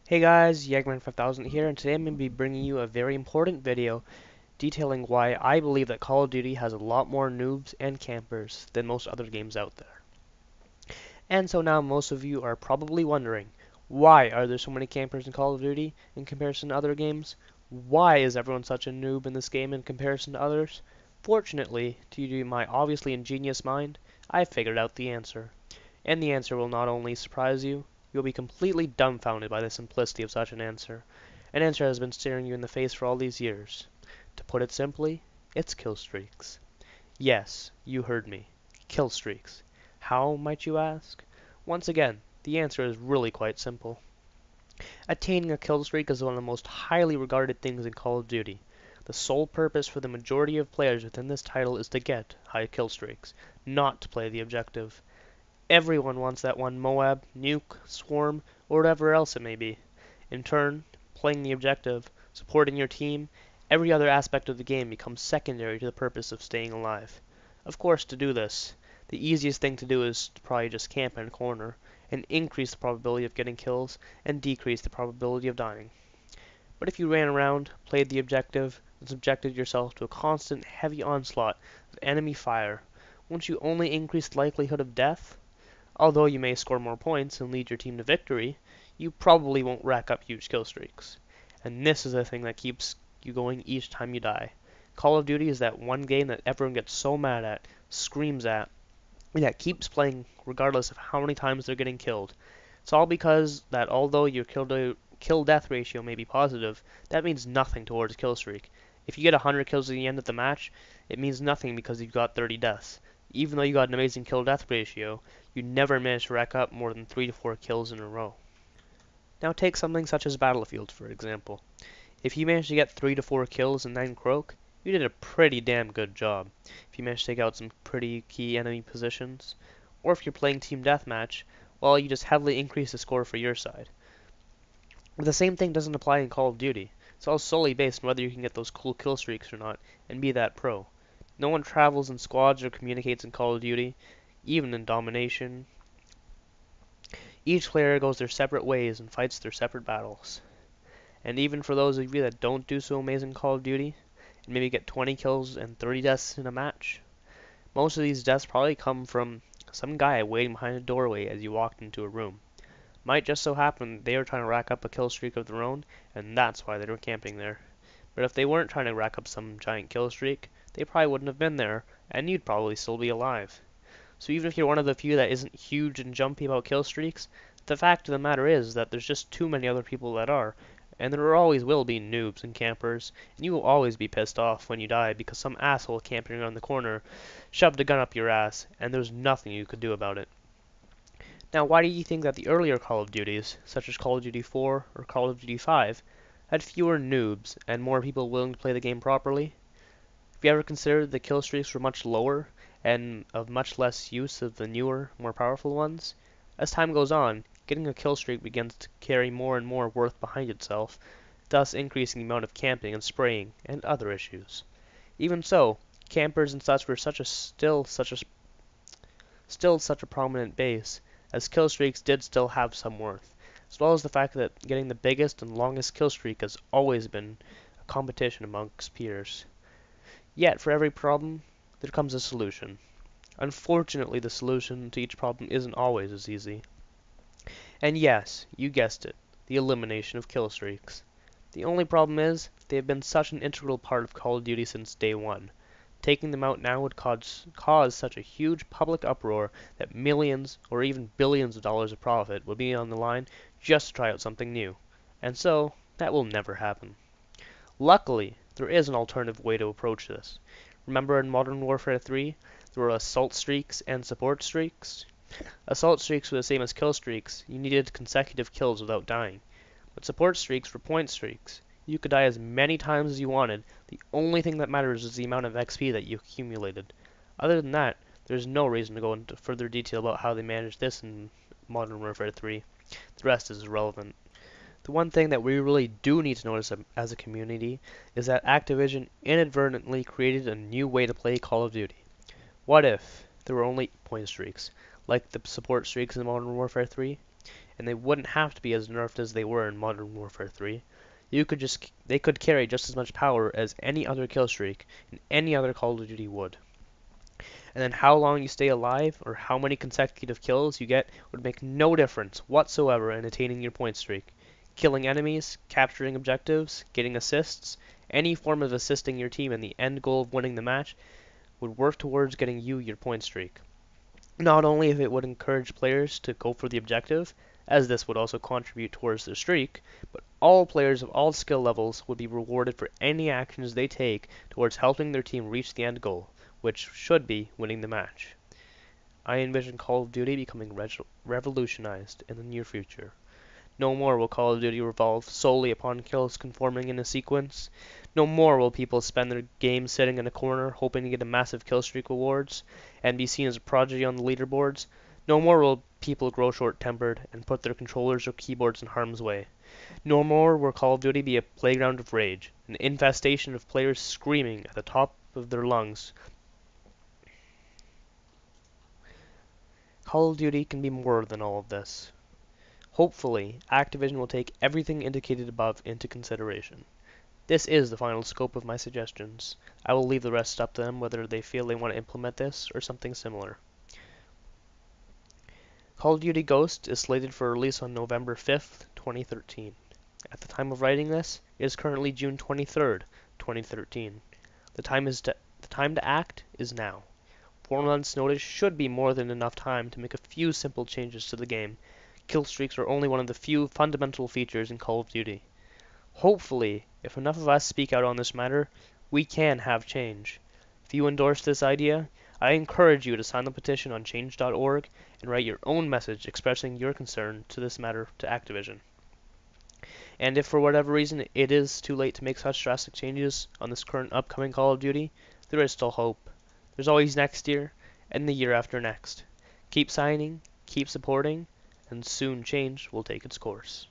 Hey guys, Yagman5000 here, and today I'm going to be bringing you a very important video detailing why I believe that Call of Duty has a lot more noobs and campers than most other games out there. And so now most of you are probably wondering, why are there so many campers in Call of Duty in comparison to other games? Why is everyone such a noob in this game in comparison to others? Fortunately, to my obviously ingenious mind, I've figured out the answer. And the answer will not only surprise you, you'll be completely dumbfounded by the simplicity of such an answer that has been staring you in the face for all these years. To put it simply, it's kill streaks. Yes, you heard me. Kill streaks. How, might you ask? Once again, the answer is really quite simple. Attaining a kill streak is one of the most highly regarded things in Call of Duty. The sole purpose for the majority of players within this title is to get high kill streaks, not to play the objective. Everyone wants that one Moab, nuke, swarm, or whatever else it may be. In turn, playing the objective, supporting your team, every other aspect of the game becomes secondary to the purpose of staying alive. Of course, to do this, the easiest thing to do is to probably just camp in a corner and increase the probability of getting kills and decrease the probability of dying. But if you ran around, played the objective, and subjected yourself to a constant heavy onslaught of enemy fire, won't you only increase the likelihood of death? Although you may score more points and lead your team to victory, you probably won't rack up huge kill streaks. And this is the thing that keeps you going each time you die. Call of Duty is that one game that everyone gets so mad at, screams at, and that keeps playing regardless of how many times they're getting killed. It's all because that although your kill-death ratio may be positive, that means nothing towards kill streak. If you get 100 kills at the end of the match, it means nothing because you've got 30 deaths. Even though you got an amazing kill-death ratio, you never manage to rack up more than 3 to 4 kills in a row. Now take something such as Battlefield, for example. If you manage to get 3 to 4 kills and then croak, you did a pretty damn good job. If you manage to take out some pretty key enemy positions, or if you're playing Team Deathmatch, well, you just heavily increase the score for your side. But the same thing doesn't apply in Call of Duty. It's all solely based on whether you can get those cool kill streaks or not, and be that pro. No one travels in squads or communicates in Call of Duty, even in Domination. Each player goes their separate ways and fights their separate battles. And even for those of you that don't do so amazing in Call of Duty, and maybe get 20 kills and 30 deaths in a match, most of these deaths probably come from some guy waiting behind a doorway as you walked into a room. Might just so happen they were trying to rack up a kill streak of their own, and that's why they were camping there. But if they weren't trying to rack up some giant kill streak, they probably wouldn't have been there, and you'd probably still be alive. So even if you're one of the few that isn't huge and jumpy about kill streaks, the fact of the matter is that there's just too many other people that are, and there always will be noobs and campers, and you will always be pissed off when you die because some asshole camping around the corner shoved a gun up your ass, and there's nothing you could do about it. Now, why do you think that the earlier Call of Duties, such as Call of Duty 4 or Call of Duty 5, had fewer noobs and more people willing to play the game properly? Have you ever considered the kill streaks were much lower and of much less use of the newer, more powerful ones? As time goes on, getting a kill streak begins to carry more and more worth behind itself, thus increasing the amount of camping and spraying and other issues. Even so, campers and such were still such a prominent base, as kill streaks did still have some worth, as well as the fact that getting the biggest and longest kill streak has always been a competition amongst peers. Yet, for every problem, there comes a solution. Unfortunately, the solution to each problem isn't always as easy. And yes, you guessed it, the elimination of kill streaks. The only problem is, they have been such an integral part of Call of Duty since day one. Taking them out now would cause such a huge public uproar that millions or even billions of dollars of profit would be on the line just to try out something new. And so, that will never happen. Luckily, there is an alternative way to approach this. Remember in Modern Warfare 3, there were assault streaks and support streaks? Assault streaks were the same as kill streaks. You needed consecutive kills without dying. But support streaks were point streaks. You could die as many times as you wanted. The only thing that matters is the amount of XP that you accumulated. Other than that, there's no reason to go into further detail about how they managed this in Modern Warfare 3. The rest is irrelevant. The one thing that we really do need to notice as a community is that Activision inadvertently created a new way to play Call of Duty. What if there were only point streaks, like the support streaks in Modern Warfare 3? and they wouldn't have to be as nerfed as they were in Modern Warfare 3. They could carry just as much power as any other kill streak and any other Call of Duty would. And then how long you stay alive or how many consecutive kills you get would make no difference whatsoever in attaining your point streak. Killing enemies, capturing objectives, getting assists, any form of assisting your team in the end goal of winning the match would work towards getting you your point streak. Not only if it would encourage players to go for the objective, as this would also contribute towards their streak, but all players of all skill levels would be rewarded for any actions they take towards helping their team reach the end goal, which should be winning the match. I envision Call of Duty becoming revolutionized in the near future. No more will Call of Duty revolve solely upon kills conforming in a sequence. No more will people spend their games sitting in a corner hoping to get a massive kill streak rewards and be seen as a prodigy on the leaderboards. No more will people grow short-tempered and put their controllers or keyboards in harm's way. No more will Call of Duty be a playground of rage, an infestation of players screaming at the top of their lungs. Call of Duty can be more than all of this. Hopefully, Activision will take everything indicated above into consideration. This is the final scope of my suggestions. I will leave the rest up to them whether they feel they want to implement this or something similar. Call of Duty Ghosts is slated for release on November 5th, 2013. At the time of writing this, it is currently June 23rd, 2013. The time to act is now. 4 months' notice should be more than enough time to make a few simple changes to the game. Kill streaks are only one of the few fundamental features in Call of Duty. Hopefully, if enough of us speak out on this matter, we can have change. If you endorse this idea, I encourage you to sign the petition on change.org and write your own message expressing your concern to this matter to Activision. And if for whatever reason it is too late to make such drastic changes on this current upcoming Call of Duty, there is still hope. There's always next year, and the year after next. Keep signing, keep supporting, and soon change will take its course.